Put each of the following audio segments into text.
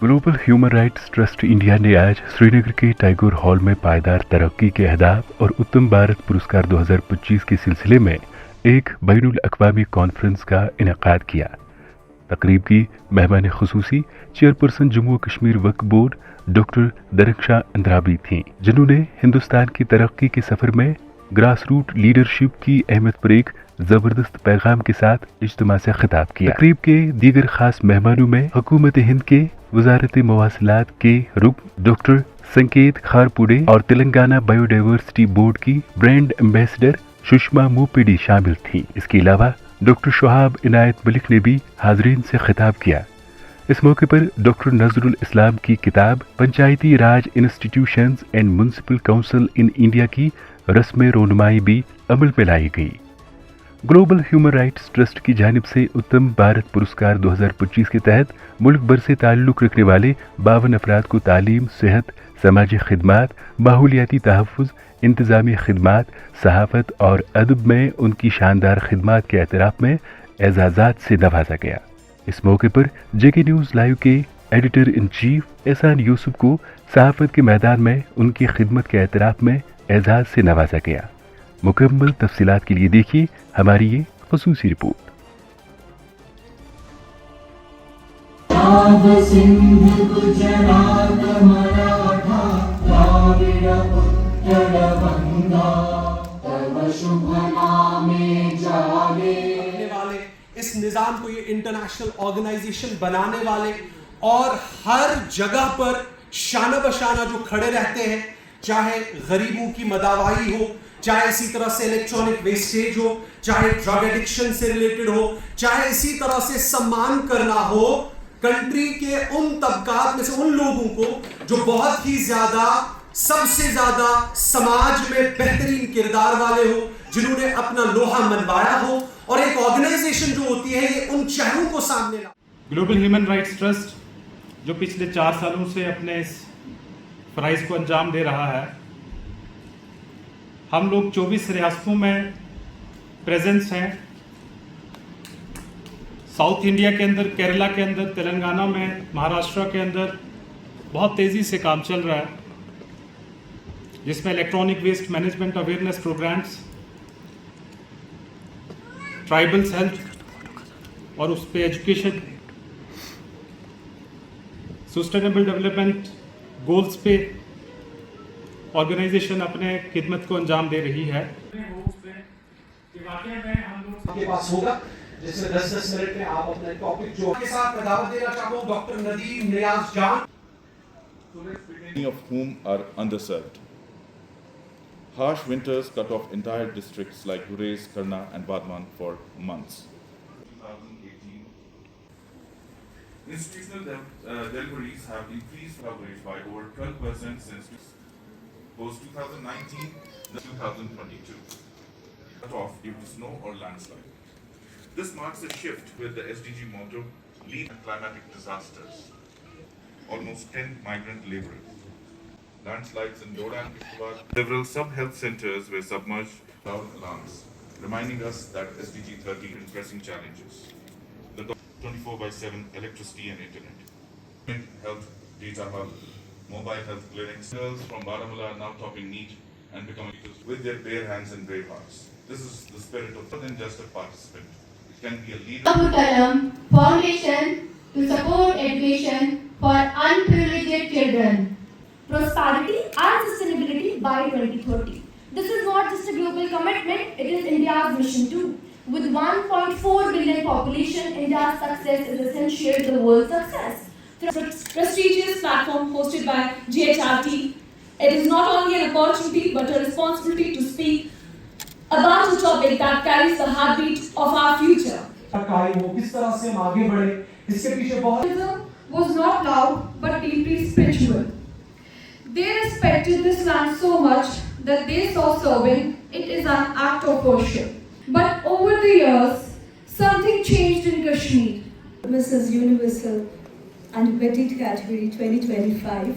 Global human rights trust India ने आज श्रीनगर के टैगोर हॉल में पायदार तरक्की के अहदाफ और उत्तम भारत पुरस्कार 2025 के सिलसिले में एक बैनुल अक़वामी कॉन्फ्रेंस का इनेकाद किया। तकरीब की मेहमान खुसूसी चेयरपर्सन जम्मू कश्मीर वक्फ बोर्ड डॉक्टर दरख्शां अंद्राबी थीं, जिन्होंने हिंदुस्तान की तरक्की के सफर में ग्रास रूट लीडरशिप की अहमियत पर एक जबरदस्त पैगाम के साथ इज्तिमा से खिताब किया। तकरीब के दीगर खास मेहमानों में हुकूमत हिंद के वजारत मवासिलात के रुकन डॉक्टर संकेत खारपुड़े और तेलंगाना बायोडाइवर्सिटी बोर्ड की ब्रांड एम्बेसडर सुषमा मोपेडी शामिल थी। इसके अलावा डॉक्टर शोहाब इनायत मलिक ने भी हाजरीन से खिताब किया। इस मौके पर डॉक्टर नजरुल इस्लाम की किताब Panchayati Raj institutions and municipal council in India की रस्म रोनुमाई भी अमल में लाई गई। ग्लोबल ह्यूमन राइट्स ट्रस्ट की जानिब से उत्तम भारत पुरस्कार 2025 के तहत मुल्क भर से ताल्लुक़ रखने वाले 52 अफराद को तालीम, सेहत, समाजी खिदमात, माहौलियाती तहफ़्फ़ुज़, इंतज़ामी खिदमात, सहाफ़त और अदब में उनकी शानदार खिदमात के एतराफ़ में एजाज़ात से नवाजा गया। इस मौके पर जेके न्यूज़ लाइव के एडिटर इन चीफ एहसान यूसुफ को सहाफ़त के मैदान में उनकी खिदमत के एतराफ़ में एजाज़ से नवाजा गया। मुकम्मल तफसीलात के लिए देखिए हमारी ये ख़ुसूसी रिपोर्ट। इस निजाम को ये इंटरनेशनल ऑर्गेनाइजेशन बनाने वाले और हर जगह पर शाना बशाना जो खड़े रहते हैं, चाहे गरीबों की मदावाई हो, चाहे इसी तरह से इलेक्ट्रॉनिक वेस्टेज हो, चाहे ड्रग एडिक्शन से रिलेटेड हो, चाहे इसी तरह से सम्मान करना हो कंट्री के उन तबकात में से उन लोगों को जो बहुत ही ज्यादा सबसे ज्यादा समाज में बेहतरीन किरदार वाले हो, जिन्होंने अपना लोहा मनवाया हो, और एक ऑर्गेनाइजेशन जो होती है ये उन चेहरों को सामने ला। ग्लोबल ह्यूमन राइट्स ट्रस्ट जो पिछले 4 सालों से अपने इस फ़राइज़ को अंजाम दे रहा है, हम लोग 24 रियासतों में प्रेजेंस हैं। साउथ इंडिया के अंदर, केरला के अंदर, तेलंगाना में, महाराष्ट्र के अंदर बहुत तेज़ी से काम चल रहा है, जिसमें electronic waste management awareness programmes, tribals health और उस पर एजुकेशन, सस्टेनेबल डेवलपमेंट गोल्स पे ऑर्गेनाइजेशन अपने खिदमत को अंजाम दे रही है। आपके पास होगा जिसमें 10-10 मिनट में आप अपने टॉपिक जो के साथ मैं दावत देना चाहता हूं डॉक्टर नदीम नियाज जान, many of whom are underserved. Harsh winters cut off entire districts like Gurez, Karna and Badman for months. 2018, institutional deliveries have increased coverage by over 12% since post-2019 to 2022, cut off due to snow or landslide. This marks a shift with the SDG motto, Lead Climatic Disasters. Almost 10 migrant laborers. Landslides in Doda and Kishwar. Several sub-health centers were submerged without alarms, reminding us that SDG 30 is pressing challenges. The 24/7 electricity and internet. Health data hub, mobile health clinics. Girls from Baramulla are now topping NEET and becoming leaders with their bare hands and brave hearts. This is the spirit of more than just a participant. It can be a leader. Abdul Kalam Foundation to support education for unprivileged children. Prosperity and sustainability by 2030. This is not just a global commitment, it is India's mission too. With 1.4 billion population, India's success is essential to the world's success. Prestigious platform hosted by GHRT, it is not only an opportunity but a responsibility to speak about a topic that carries the heartbeat of our future. वो किस तरह से हम आगे बढ़े, इसके पीछे बहुत Was not loud but deeply spiritual. They respected this land so much that they saw serving it as an act of worship. But over the years, something changed in Kashmir. Mrs. Universal and Petite Category 2025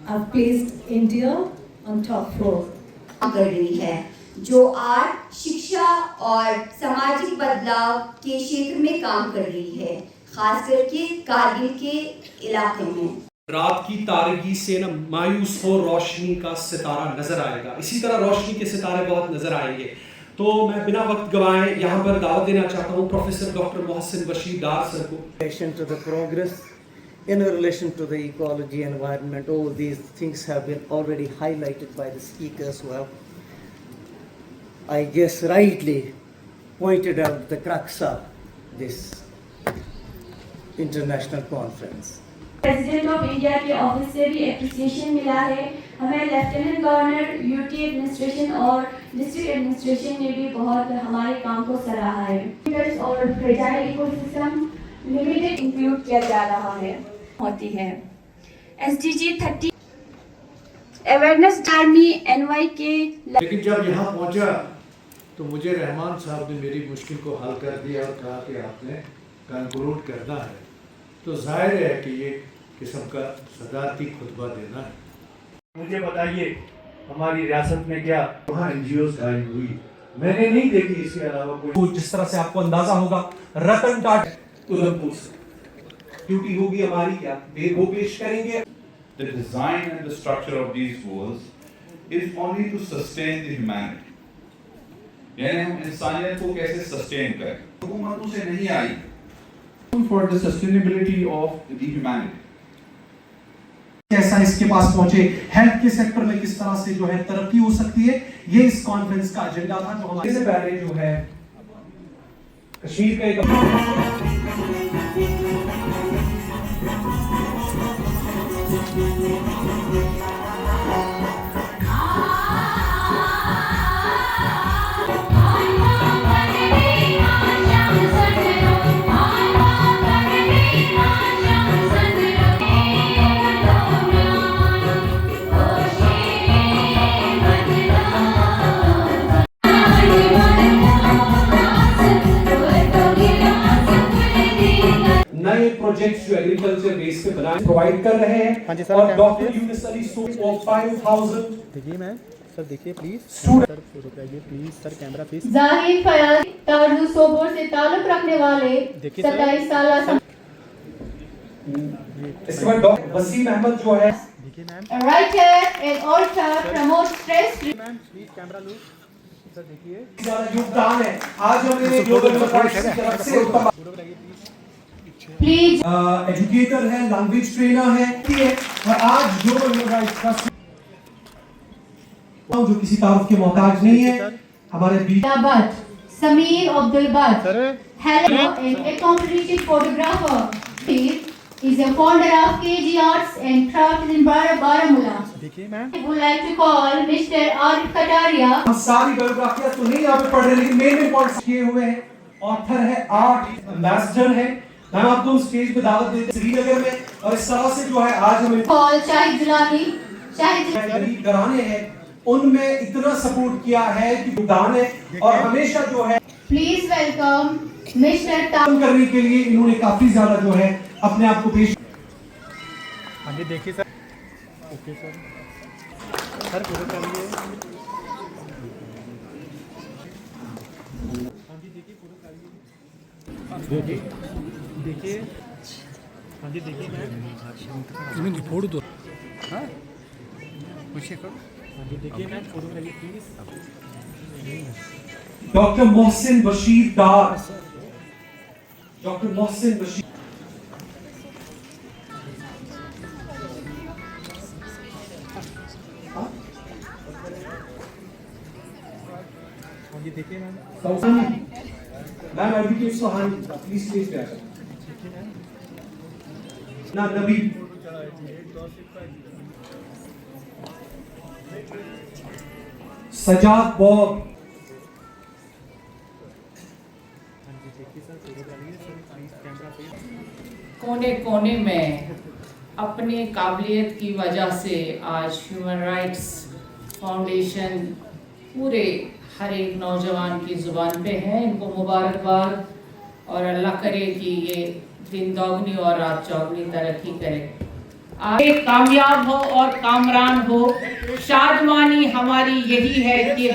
have placed India on top 4. कर रही है, जो art, शिक्षा और सामाजिक बदलाव के क्षेत्र में काम कर रही है। खास करके कारगिल के इलाके में। रात की तारगी से न मायूस हो रोशनी का सितारा नजर आएगा, इसी तरह रोशनी के सितारे बहुत नजर आएंगे। तो मैं बिना वक्त गवाए यहाँ पर दावत देना चाहता हूँ प्रोफेसर डॉक्टर मोहसिन बशीर डार सर को। relation to the progress, in relation to the ecology, environment, all these things have been already highlighted by the speakers who have, I guess, rightly pointed out the crux of this international conference. President of India के office से भी appreciation मिला है हमें। Lieutenant governor, UT administration और district administration ने भी बहुत हमारे काम को सराहा है। और फ्रेजाइल इकोसिस्टम लिमिटेड इंक्लूड किया जा रहा है होती है। SDG 30 अवेयरनेस आर्मी NY के। लेकिन जब यहाँ पहुँचा तो मुझे रहमान साहब ने मेरी मुश्किल को हल कर दिया और कहा कि आपने कंक्लूड करना है, तो जाहिर है कि ये किस्म का सदारती खुतबा देना है। मुझे बताइए हमारी रियासत में क्या वहाँ NGOs आई हुई मैंने नहीं देखी, इसके अलावा कोई। जिस तरह से आपको अंदाजा होगा रतन टाटा उधमपुर से ड्यूटी होगी हमारी, क्या वो पेश करेंगे। The design and the structure of these goals is only to sustain the humanity. यानी हम इंसानियत को कैसे सस्टेन करें, हुकूमतों से नहीं आई। For the sustainability of the humanity. कैसा इसके पास पहुंचे, हेल्थ के सेक्टर में किस तरह से जो है तरक्की हो सकती है, ये इस कॉन्फ्रेंस का एजेंडा था। जो हमारे से पहले जो है कश्मीर का एक नए प्रोजेक्ट्स जो एग्रीकल्चर बेस पे बनाए प्रोवाइड कर रहे हैं। और डॉक्टर यूनिस अली सूप ऑफ 5000 देखिए मैम, सर देखिए प्लीज, सर रुकिए please, sir camera please. Zahir Fayaz तारजू Sobor से ताल्लुक रखने वाले 27 साल इसके बाद डॉक्टर वसीम अहमद जो है देखिए ma'am, writer and author promote stress ma'am please camera low, sir देखिए ज्यादा योगदान है। आज हमने ग्लोबल रिपोर्ट की तरफ से प्लीज एजुकेटर है, लैंग्वेज ट्रेनर है और आज ग्लोबल ह्यूमन राइट्स का जो किसी तारुफ के मोहताज नहीं है हमारे बीच। Sameer Abdul but hello and accomplished photographer is a founder of KG Arts and Crafts in Baramulla. देखिए ma'am, I would like to call Mr. Arif Kataria. हम सारी बायोग्राफियां तो नहीं यहाँ पे पढ़ रहे, लेकिन मेन पॉइंट्स किए हुए हैं। ऑथर है, आर्ट एम्बेसडर है। मैं आपको स्टेज पे दावत देते श्रीनगर में, और इस तरह से जो है आज हमें कॉल शाहिद जुलानी, शाहिद घराने हैं उनमें इतना सपोर्ट किया है कि योगदान है, और हमेशा जो है प्लीज वेलकम मिस्टर काम करने के लिए इन्होंने काफी ज्यादा जो है अपने आप को पेश। हाँ जी देखिए सर, ओके सर, सर पूरा करिए। हाँ जी देखिए पूरा करिए, देखिए हाँ जी देखिए मैम, फोड़ दो। हाँ पूछिए करो। हाँ जी देखिए मैम, फोटो करिए please. Doctor Mohsin Bashir Dar, doctor Mohsin Bashir हाँ जी देखिए ma'am, ma'am advocate Suhani please stage पे आ जाए ना। नबी सजाद बॉब, कोने कोने में अपने काबिलियत की वजह से आज ह्यूमन राइट्स फाउंडेशन पूरे हर एक नौजवान की ज़ुबान पे है। इनको मुबारकबाद, और अल्लाह करे कि ये दिन दोगुनी और रात चौगुनी तरक्की करे, आगे कामयाब हो और कामरान हो। शादमानी हमारी यही है कि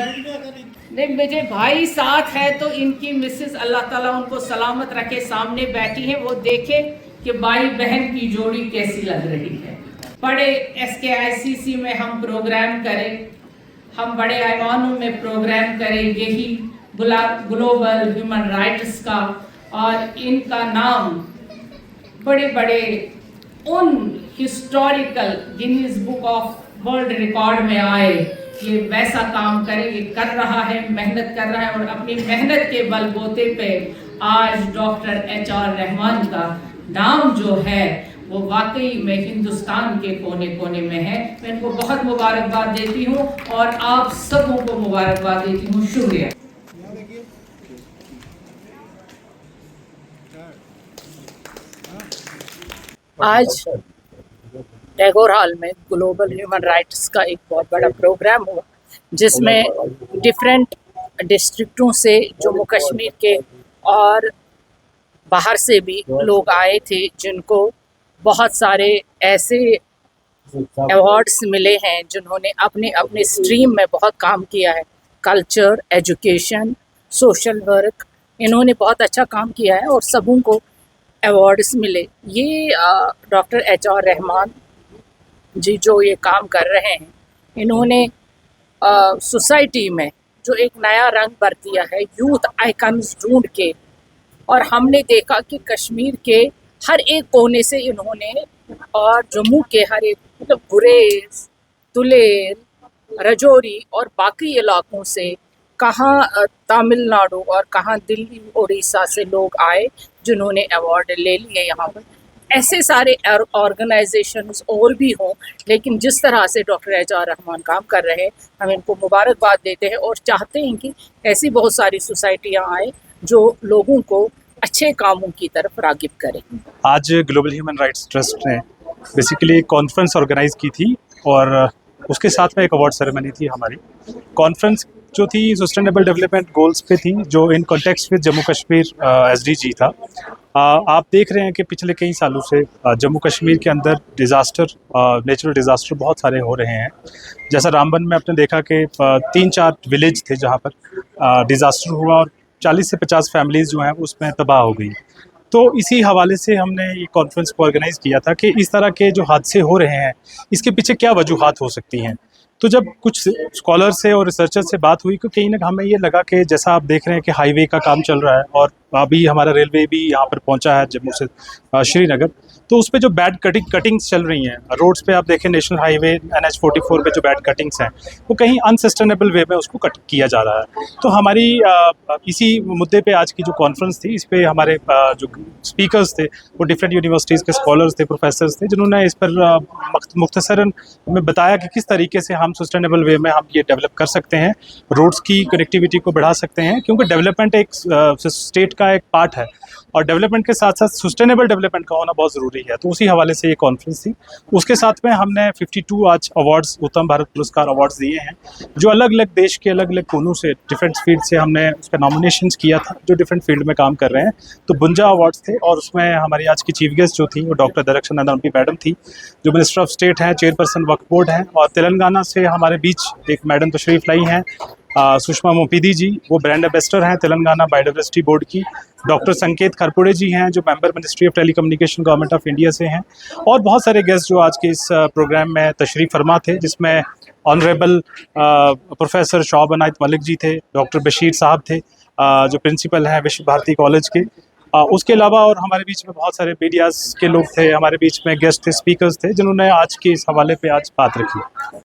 नहीं, मुझे भाई साथ है तो इनकी मिसेस अल्लाह ताला उनको सलामत रखे, सामने बैठी है, वो देखे कि भाई बहन की जोड़ी कैसी लग रही है। बड़े SKICC में हम प्रोग्राम करें, हम बड़े ऐवानों में प्रोग्राम करें, यही ग्लोबल ह्यूमन राइट्स का, और इनका नाम बड़े बड़े उन historical Guinness book of world record में आए। ये वैसा काम करे, ये कर रहा है, मेहनत कर रहा है, और अपनी मेहनत के बलबूते पे आज डॉक्टर HR रहमान का नाम जो है वो वाकई में हिंदुस्तान के कोने कोने में है। मैं इनको बहुत मुबारकबाद देती हूँ और आप सबों को मुबारकबाद देती हूँ। शुक्रिया। आज टैगोर हॉल में ग्लोबल ह्यूमन राइट्स का एक बहुत बड़ा प्रोग्राम हुआ, जिसमें डिफरेंट डिस्ट्रिक्टों से, जम्मू कश्मीर के और बाहर से भी लोग आए थे, जिनको बहुत सारे ऐसे अवार्ड्स मिले हैं जिन्होंने अपने अपने स्ट्रीम में बहुत काम किया है। कल्चर, एजुकेशन, सोशल वर्क, इन्होंने बहुत अच्छा काम किया है और सबों को अवार्ड्स मिले। ये डॉक्टर HR रहमान जी जो ये काम कर रहे हैं, इन्होंने सोसाइटी में जो एक नया रंग भर दिया है, यूथ आइकन्स ढूंढ के, और हमने देखा कि कश्मीर के हर एक कोने से इन्होंने, और जम्मू के हर एक, मतलब गुरेज, दुलेर, रजौरी और बाकी इलाकों से, कहाँ तमिलनाडु और कहाँ दिल्ली, उड़ीसा से लोग आए जिन्होंने अवार्ड ले लिए यहाँ पर। ऐसे सारे ऑर्गेनाइजेशंस और भी हों, लेकिन जिस तरह से डॉक्टर HR रहमान काम कर रहे हैं, हम इनको मुबारकबाद देते हैं और चाहते हैं कि ऐसी बहुत सारी सोसाइटियाँ आए जो लोगों को अच्छे कामों की तरफ रागिब करें। आज ग्लोबल ह्यूमन राइट्स ट्रस्ट ने बेसिकली एक कॉन्फ्रेंस ऑर्गेनाइज की थी और उसके साथ में एक अवार्ड सेरेमनी थी। हमारी कॉन्फ्रेंस जो थी सस्टेनेबल डेवलपमेंट गोल्स पे थी, जो in context with Jammu Kashmir SDG था। आप देख रहे हैं कि पिछले कई सालों से जम्मू कश्मीर के अंदर डिज़ास्टर, नेचुरल डिज़ास्टर बहुत सारे हो रहे हैं। जैसा रामबन में आपने देखा कि 3-4 विलेज थे जहाँ पर डिज़ास्टर हुआ और 40 से 50 फैमिलीज़ जो हैं उसमें तबाह हो गई। तो इसी हवाले से हमने ये कॉन्फ्रेंस को ऑर्गेनाइज़ किया था कि इस तरह के जो हादसे हो रहे हैं, इसके पीछे क्या वजूहात हो सकती हैं। तो जब कुछ स्कॉलर से और रिसर्चर से बात हुई, तो कहीं ना हमें ये लगा कि जैसा आप देख रहे हैं कि हाईवे का काम चल रहा है और अभी हमारा रेलवे भी यहाँ पर पहुँचा है जम्मू से श्रीनगर, तो उस पर जो बैड कटिंग्स चल रही हैं रोड्स पे, आप देखें नेशनल हाईवे NH 44 पे जो बैड कटिंग्स हैं वो कहीं अनसस्टेनेबल वे में उसको कट किया जा रहा है। तो हमारी इसी मुद्दे पे आज की जो कॉन्फ्रेंस थी, इस पे हमारे जो स्पीकर्स थे वो डिफरेंट यूनिवर्सिटीज़ के स्कॉलर्स थे, प्रोफेसर्स थे, जिन्होंने इस पर मुख्तसरन हमें बताया कि किस तरीके से हम सस्टेनेबल वे में हम ये डेवलप कर सकते हैं, रोड्स की कनेक्टिविटी को बढ़ा सकते हैं, क्योंकि डेवलपमेंट एक स्टेट का एक पार्ट है और डेवलपमेंट के साथ साथ सस्टेनेबल डेवलपमेंट का होना बहुत ज़रूरी है। तो उसी हवाले से ये कॉन्फ्रेंस थी। उसके साथ में हमने 52 आज अवार्ड्स, उत्तम भारत पुरस्कार अवार्ड्स दिए हैं, जो अलग अलग देश के अलग अलग कोनों से, डिफरेंट फील्ड से हमने उसका नॉमिनेशंस किया था, जो डिफरेंट फील्ड में काम कर रहे हैं। तो 52 अवार्ड्स थे और उसमें हमारी आज की चीफ गेस्ट जो थी वो डॉक्टर दरक्षन नंदा मैडम थी, जो मिनिस्टर ऑफ स्टेट हैं, चेयरपर्सन वक्फ बोर्ड हैं, और तेलंगाना से हमारे बीच एक मैडम तशरीफ़ लाई हैं, सुषमा मोपीदी जी, वो ब्रांड एम्बेसडर हैं तेलंगाना बायोडाइवर्सिटी बोर्ड की। डॉक्टर संकेत खरपुड़े जी हैं, जो member ministry of telecommunication government of India से हैं, और बहुत सारे गेस्ट जो आज के इस प्रोग्राम में तशरीफ़ फरमा थे, जिसमें ऑनरेबल प्रोफेसर शौब अनायत मलिक जी थे, डॉक्टर बशीर साहब थे जो प्रिंसिपल हैं विश्व भारती कॉलेज के। उसके अलावा और हमारे बीच में बहुत सारे मीडियाज़ के लोग थे, हमारे बीच में गेस्ट थे, स्पीकर्स थे, जिन्होंने आज के इस हवाले पे आज बात रखी।